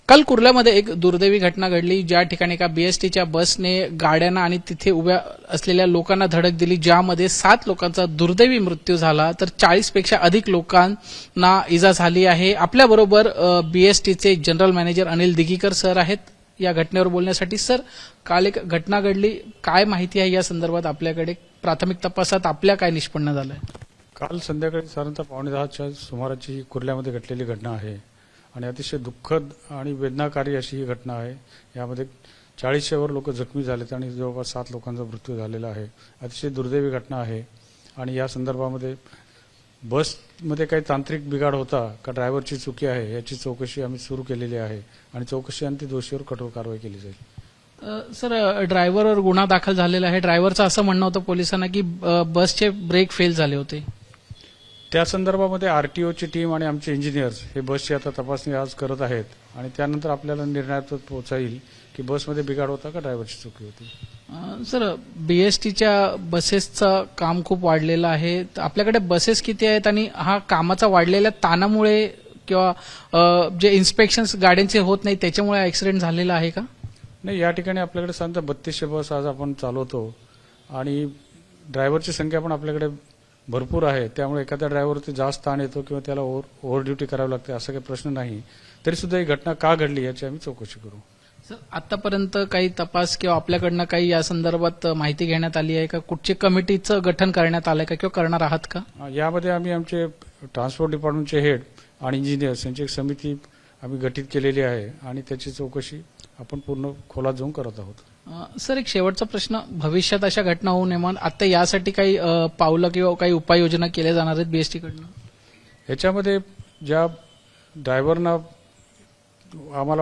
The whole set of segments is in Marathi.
काल कुर्ल्यामध्ये एक दुर्दैवी घटना घडली, ज्या ठिकाणी एका बीएसटीच्या बसने गाड्यांना आणि तिथे उभ्या असलेल्या लोकांना धडक दिली, ज्यामध्ये 7 लोकांचा दुर्दैवी मृत्यू झाला, तर 40 पेक्षा अधिक लोकांना इजा झाली आहे. आपल्याबरोबर बीएसटीचे जनरल मॅनेजर अनिल दिघीकर सर आहेत या घटनेवर बोलण्यासाठी. सर, काल एक घटना घडली, काय माहिती आहे या संदर्भात आपल्याकडे? प्राथमिक तपासात आपल्या काय निष्पन्न झालंय? काल संध्याकाळी साधारणतः 9:15च्या सुमाराची ही कुर्ल्यामध्ये घडलेली घटना आहे आणि अतिशय दुःखद आणि वेदनाकारी अशी ही घटना आहे. यामध्ये 40च्या वर लोक जखमी झालेत आणि जवळपास 7 लोकांचा मृत्यू झालेला आहे. अतिशय दुर्दैवी घटना आहे आणि या संदर्भामध्ये बसमध्ये काही तांत्रिक बिघाड होता का ड्रायव्हरची चुकी आहे याची चौकशी आम्ही सुरू केलेली आहे आणि चौकशी अंती दोषीवर कठोर कारवाई केली जाईल. सर, ड्रायव्हरवर गुन्हा दाखल झालेला आहे. ड्रायव्हरचं असं म्हणणं होतं पोलिसांना की बसचे ब्रेक फेल झाले होते. त्या संदर्भामध्ये आरटीओची टीम आणि आमचे इंजिनियर्स हे बसची आता तपासणी आज करत आहेत आणि त्यानंतर आपल्याला निर्णयात पोहोचाईल की बसमध्ये बिघाड होता का ड्रायव्हरची चुकी होती. सर, बीएसटीच्या बसेसचं काम खूप वाढलेलं आहे. आपल्याकडे बसेस किती आहेत आणि हा कामाचा वाढलेल्या ताणामुळे किंवा जे इन्स्पेक्शन्स गाड्यांचे होत नाही त्याच्यामुळे ऍक्सिडेंट झालेला आहे का? नाही, या ठिकाणी आपल्याकडे साधारणतः 3200 बस आज आपण चालवतो आणि ड्रायव्हरची संख्या पण आपल्याकडे भरपूर आहे. त्यामुळे एखाद्या ड्रायव्हरवरती जास्त ताण येतो किंवा त्याला ओव्हर ड्युटी करावी लागते असा काही प्रश्न नाही. तरी सुद्धा ही घटना का घडली याची आम्ही चौकशी करू. सर, आतापर्यंत काही तपास किंवा आपल्याकडनं काही या संदर्भात माहिती घेण्यात आली आहे का? कुठच्या कमिटीचं गठन करण्यात आलंय का किंवा करणार आहात का? यामध्ये आम्ही आमचे ट्रान्सपोर्ट डिपार्टमेंटचे हेड आणि इंजिनियर्स यांची एक समिती आम्ही गठीत केलेली आहे आणि त्याची चौकशी आपण पूर्ण खोलात जाऊन करत आहोत. सर, एक शेवटचा प्रश्न. भविष्यात अशा घटना होऊ नये म्हणून आता यासाठी काही पावलं किंवा काही उपाययोजना केल्या जाणार आहेत बीएसटीकडनं? ह्याच्यामध्ये ज्या ड्रायव्हरना आम्हाला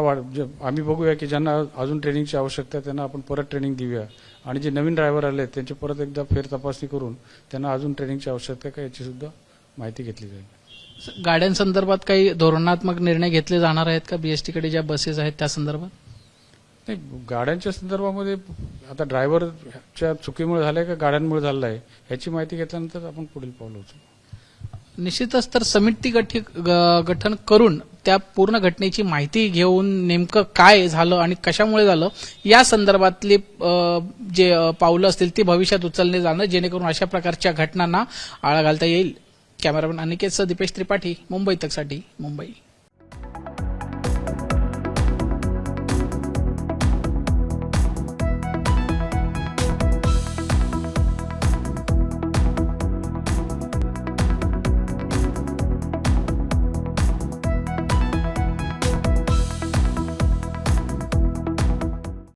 आम्ही बघूया की ज्यांना अजून ट्रेनिंगची आवश्यकता आहे त्यांना आपण परत ट्रेनिंग देऊया आणि जे नवीन ड्रायव्हर आले त्यांची परत एकदा फेर तपासणी करून त्यांना अजून ट्रेनिंगची आवश्यकता आहे का याची सुद्धा माहिती घेतली जाईल. गाड्यांसंदर्भात काही धोरणात्मक निर्णय घेतले जाणार आहेत का बीएसटीकडे ज्या बसेस आहेत त्या संदर्भात? नाही, गाड्यांच्या संदर्भामध्ये आता ड्रायव्हरच्या चुकीमुळे झालंय का गाड्यांमुळे झालं आहे ह्याची माहिती घेतल्यानंतर आपण पुढील पावलं उचलू. निश्चितच. तर समिती गठन करून त्या पूर्ण घटनेची माहिती घेऊन नेमकं काय झालं आणि कशामुळे झालं या संदर्भातली जे पावलं असतील ती भविष्यात उचलले जाणं, जेणेकरून अशा प्रकारच्या घटनांना आळा घालता येईल. कॅमेरामॅन अनिकेत दीपेश त्रिपाठी, मुंबई तकसाठी, मुंबई.